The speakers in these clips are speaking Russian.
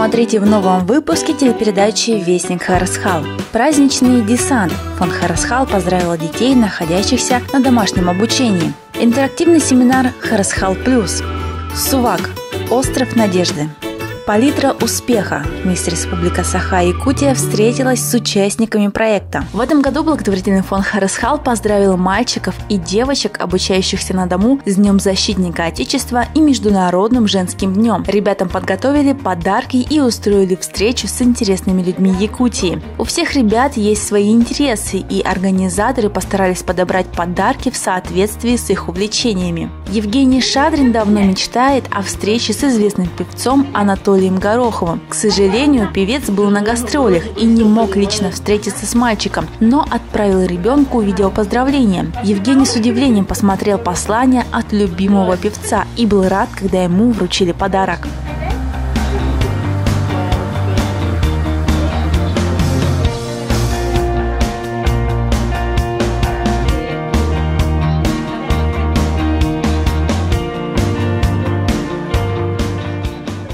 Смотрите в новом выпуске телепередачи «Вестник Харасхал». Праздничный десант. Фонд Харасхал поздравил детей, находящихся на домашнем обучении. Интерактивный семинар «Харасхал Плюс». Сувак. Остров надежды. Палитра успеха. Мисс Республика Саха-Якутия встретилась с участниками проекта. В этом году благотворительный фонд Харасхал поздравил мальчиков и девочек, обучающихся на дому, с Днем защитника Отечества и Международным женским днем. Ребятам подготовили подарки и устроили встречу с интересными людьми Якутии. У всех ребят есть свои интересы, и организаторы постарались подобрать подарки в соответствии с их увлечениями. Евгений Шадрин давно мечтает о встрече с известным певцом Анатолием Гороховым. К сожалению, певец был на гастролях и не мог лично встретиться с мальчиком, но отправил ребенку видеопоздравление. Евгений с удивлением посмотрел послание от любимого певца и был рад, когда ему вручили подарок.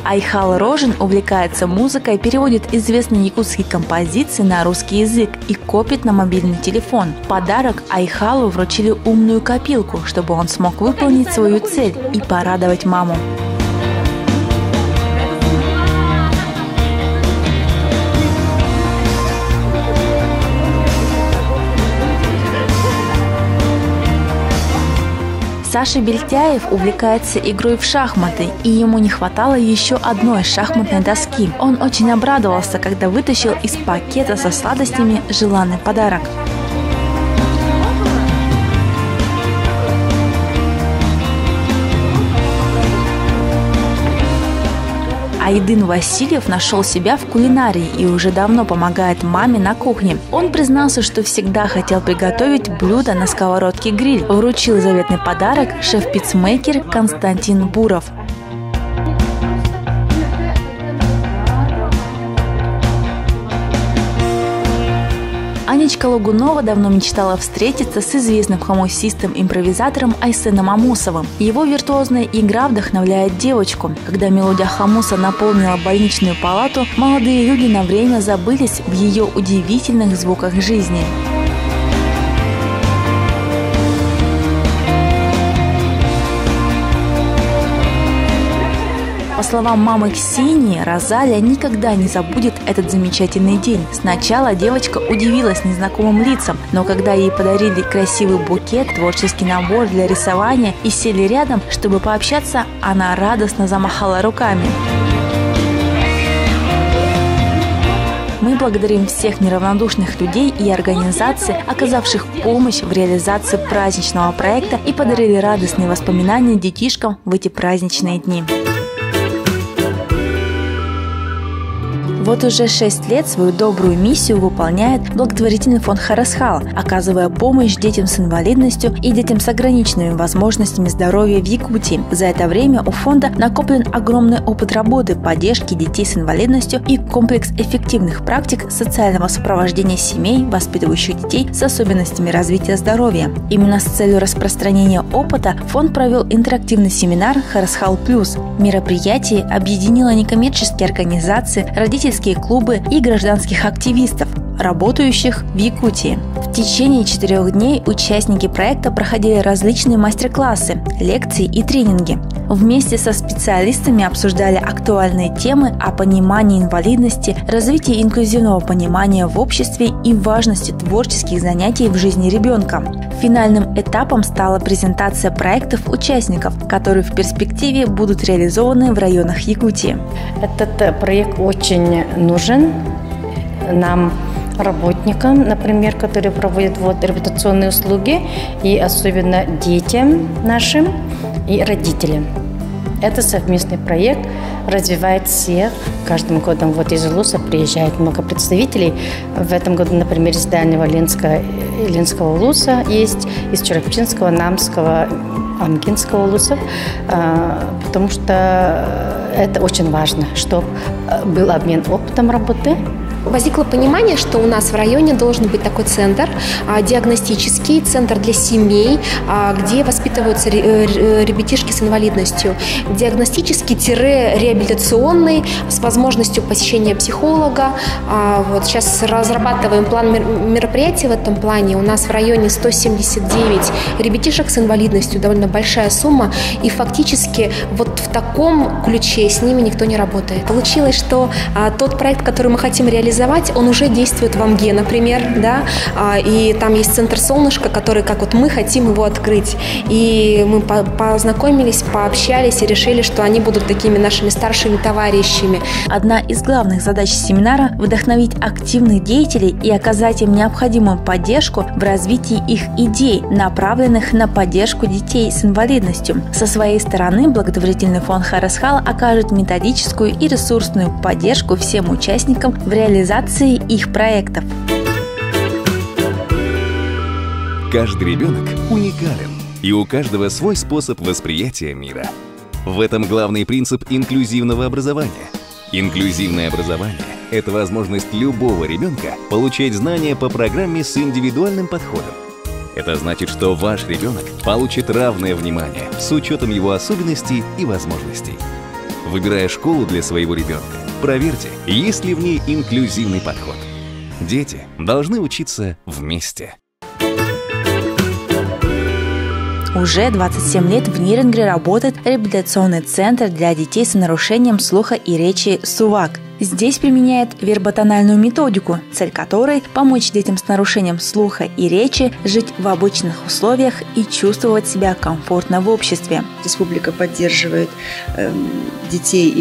Айхал Рожин увлекается музыкой, переводит известные якутские композиции на русский язык и копит на мобильный телефон. В подарок Айхалу вручили умную копилку, чтобы он смог выполнить свою цель и порадовать маму. Саша Бельтяев увлекается игрой в шахматы, и ему не хватало еще одной шахматной доски. Он очень обрадовался, когда вытащил из пакета со сладостями желанный подарок. Айдын Васильев нашел себя в кулинарии и уже давно помогает маме на кухне. Он признался, что всегда хотел приготовить блюдо на сковородке-гриль. Вручил заветный подарок шеф-пиццмейкер Константин Буров. Анечка Логунова давно мечтала встретиться с известным хомусистом-импровизатором Айсеном Амусовым. Его виртуозная игра вдохновляет девочку. Когда мелодия хомуса наполнила больничную палату, молодые люди на время забылись в ее удивительных звуках жизни. По словам мамы Ксении, Розалия никогда не забудет этот замечательный день. Сначала девочка удивилась незнакомым лицам, но когда ей подарили красивый букет, творческий набор для рисования и сели рядом, чтобы пообщаться, она радостно замахала руками. Мы благодарим всех неравнодушных людей и организаций, оказавших помощь в реализации праздничного проекта и подарили радостные воспоминания детишкам в эти праздничные дни. Вот уже 6 лет свою добрую миссию выполняет благотворительный фонд Харасхал, оказывая помощь детям с инвалидностью и детям с ограниченными возможностями здоровья в Якутии. За это время у фонда накоплен огромный опыт работы, поддержки детей с инвалидностью и комплекс эффективных практик социального сопровождения семей, воспитывающих детей с особенностями развития здоровья. Именно с целью распространения опыта фонд провел интерактивный семинар «Харасхал Плюс». Мероприятие объединило некоммерческие организации, родительские клубы и гражданских активистов, работающих в Якутии. В течение 4 дней участники проекта проходили различные мастер-классы, лекции и тренинги. Вместе со специалистами обсуждали актуальные темы о понимании инвалидности, развитии инклюзивного понимания в обществе и важности творческих занятий в жизни ребенка. Финальным этапом стала презентация проектов участников, которые в перспективе будут реализованы в районах Якутии. Этот проект очень нужен нам, работникам, например, которые проводят реабилитационные услуги, и особенно детям нашим и родителям. Это совместный проект, развивает всех. Каждым годом из Илуса приезжает много представителей. В этом году, например, из Дальнего Ленского Улуса есть, из Черепчинского, Намского, Амкинского Улусов, потому что это очень важно, чтобы был обмен опытом работы Возникло понимание, что у нас в районе должен быть такой центр, диагностический, центр для семей, где воспитываются ребятишки с инвалидностью. Диагностический-реабилитационный, с возможностью посещения психолога. Вот сейчас разрабатываем план мероприятий в этом плане. У нас в районе 179 ребятишек с инвалидностью, довольно большая сумма. И фактически вот в таком ключе с ними никто не работает. Получилось, что тот проект, который мы хотим реализовать, он уже действует в Амге, например, да, и там есть центр «Солнышко», который, как вот мы хотим его открыть. И мы познакомились, пообщались и решили, что они будут такими нашими старшими товарищами. Одна из главных задач семинара – вдохновить активных деятелей и оказать им необходимую поддержку в развитии их идей, направленных на поддержку детей с инвалидностью. Со своей стороны благотворительный фонд Харасхал окажет методическую и ресурсную поддержку всем участникам в реализации их проектов. Каждый ребенок уникален, и у каждого свой способ восприятия мира. В этом главный принцип инклюзивного образования. Инклюзивное образование – это возможность любого ребенка получать знания по программе с индивидуальным подходом. Это значит, что ваш ребенок получит равное внимание с учетом его особенностей и возможностей. Выбирая школу для своего ребенка, проверьте, есть ли в ней инклюзивный подход. Дети должны учиться вместе. Уже 27 лет в Нирингре работает реабилитационный центр для детей с нарушением слуха и речи «Сувак». Здесь применяют верботональную методику, цель которой – помочь детям с нарушением слуха и речи жить в обычных условиях и чувствовать себя комфортно в обществе. Республика поддерживает детей,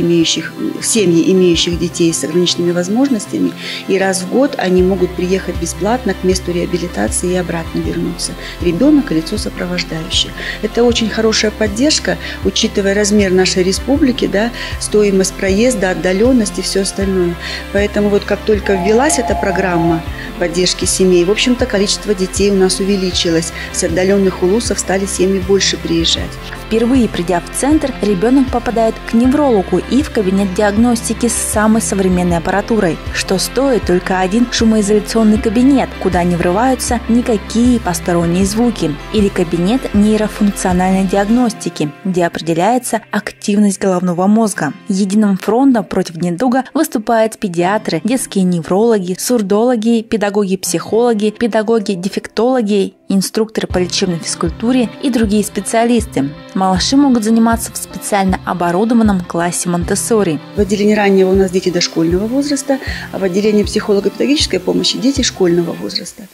семьи, имеющих детей с ограниченными возможностями, и раз в год они могут приехать бесплатно к месту реабилитации и обратно вернуться. Ребенок и лицо сопровождающее. Это очень хорошая поддержка, учитывая размер нашей республики, да, стоимость проезда, отдаленность и все остальное. Поэтому вот как только ввелась эта программа поддержки семей, в общем-то, количество детей у нас увеличилось. С отдаленных улусов стали семьи больше приезжать. Впервые придя в центр, ребенок попадает к неврологу и в кабинет диагностики с самой современной аппаратурой, что стоит только один шумоизоляционный кабинет, куда не врываются никакие посторонние звуки, или кабинет нейрофункциональной диагностики, где определяется активность головного мозга. Единым фронтом против недуга выступают педиатры, детские неврологи, сурдологи, педагоги-психологи, педагоги-дефектологи, инструкторы по лечебной физкультуре и другие специалисты. Малыши могут заниматься в специально оборудованном классе Монтессори. В отделении раннего у нас дети дошкольного возраста, а в отделении психолого-педагогической помощи дети школьного возраста.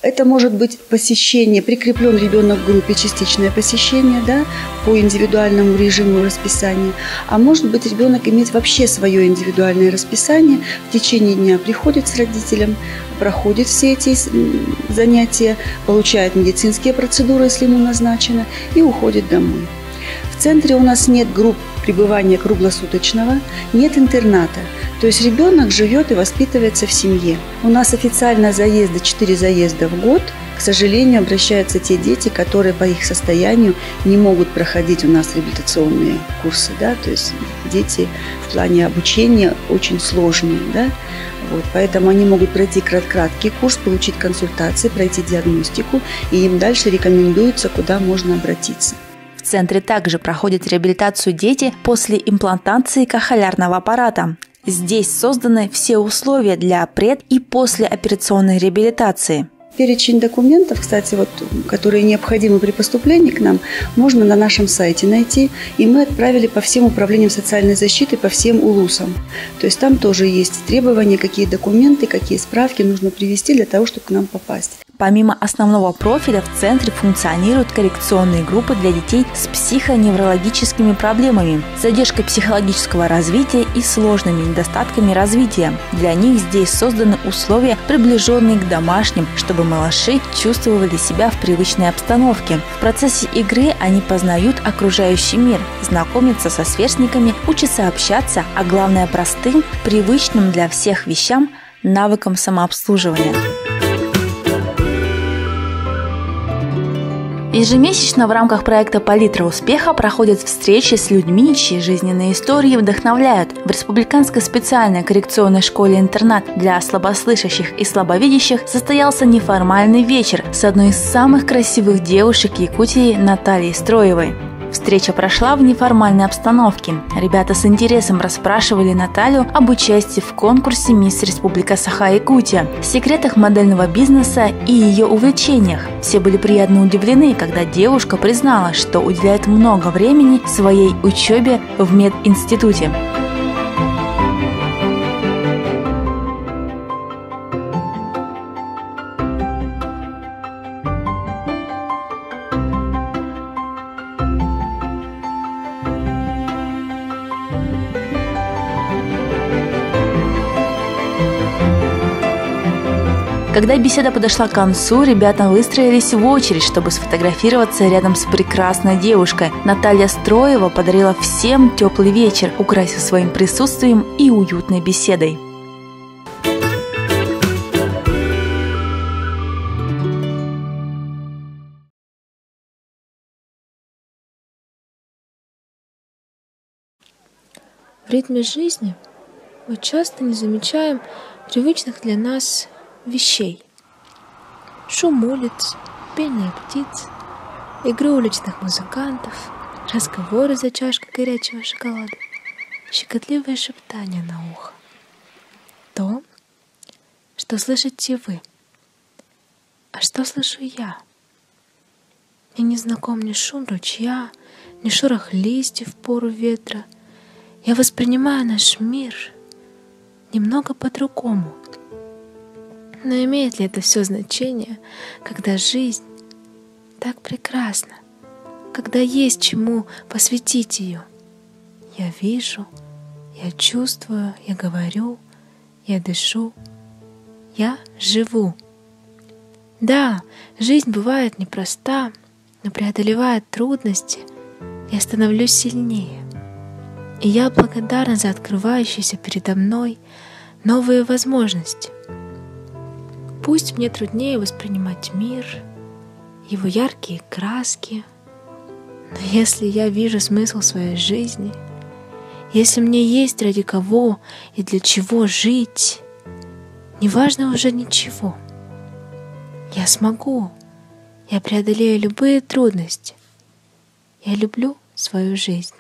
Это может быть посещение, прикреплен ребенок к группе, частичное посещение, да, по индивидуальному режиму расписания. А может быть, ребенок имеет вообще свое индивидуальное расписание, в течение дня приходит с родителем, проходит все эти занятия, получает медицинские процедуры, если ему назначено, и уходит домой. В центре у нас нет групп пребывания круглосуточного, нет интерната. То есть ребенок живет и воспитывается в семье. У нас официально 4 заезда в год. К сожалению, обращаются те дети, которые по их состоянию не могут проходить у нас реабилитационные курсы. Да? То есть дети в плане обучения очень сложные. Да? Вот, поэтому они могут пройти краткий курс, получить консультации, пройти диагностику, и им дальше рекомендуется, куда можно обратиться. В центре также проходят реабилитацию дети после имплантации кохлеарного аппарата. Здесь созданы все условия для и послеоперационной реабилитации. Перечень документов, кстати, которые необходимы при поступлении к нам, можно на нашем сайте найти. И мы отправили по всем управлениям социальной защиты, по всем улусам. То есть там тоже есть требования, какие документы, какие справки нужно привести для того, чтобы к нам попасть. Помимо основного профиля в центре функционируют коррекционные группы для детей с психоневрологическими проблемами, задержкой психологического развития и сложными недостатками развития. Для них здесь созданы условия, приближенные к домашним, чтобы малыши чувствовали себя в привычной обстановке. В процессе игры они познают окружающий мир, знакомятся со сверстниками, учатся общаться, а главное простым, привычным для всех вещам – навыкам Ежемесячно в рамках проекта «Палитра успеха» проходят встречи с людьми, чьи жизненные истории вдохновляют. В Республиканской специальной коррекционной школе-интернат для слабослышащих и слабовидящих состоялся неформальный вечер с одной из самых красивых девушек Якутии Натальей Строевой. Встреча прошла в неформальной обстановке. Ребята с интересом расспрашивали Наталью об участии в конкурсе «Мисс Республика Саха-Якутия», секретах модельного бизнеса и ее увлечениях. Все были приятно удивлены, когда девушка признала, что уделяет много времени своей учебе в мединституте. Когда беседа подошла к концу, ребята выстроились в очередь, чтобы сфотографироваться рядом с прекрасной девушкой. Наталья Строева подарила всем теплый вечер, украсив своим присутствием и уютной беседой. В ритме жизни мы часто не замечаем привычных для нас вещей. Шум улиц, пение птиц, игры уличных музыкантов, разговоры за чашкой горячего шоколада, щекотливые шептания на ухо. То, что слышите вы. А что слышу я? Мне не знаком ни шум ручья, ни шорох листьев в пору ветра. Я воспринимаю наш мир немного по-другому. Но имеет ли это все значение, когда жизнь так прекрасна, когда есть чему посвятить ее? Я вижу, я чувствую, я говорю, я дышу, я живу. Да, жизнь бывает непроста, но преодолевая трудности, я становлюсь сильнее. И я благодарна за открывающиеся передо мной новые возможности. Пусть мне труднее воспринимать мир, его яркие краски, но если я вижу смысл своей жизни, если мне есть ради кого и для чего жить, неважно уже ничего. Я смогу, я преодолею любые трудности. Я люблю свою жизнь.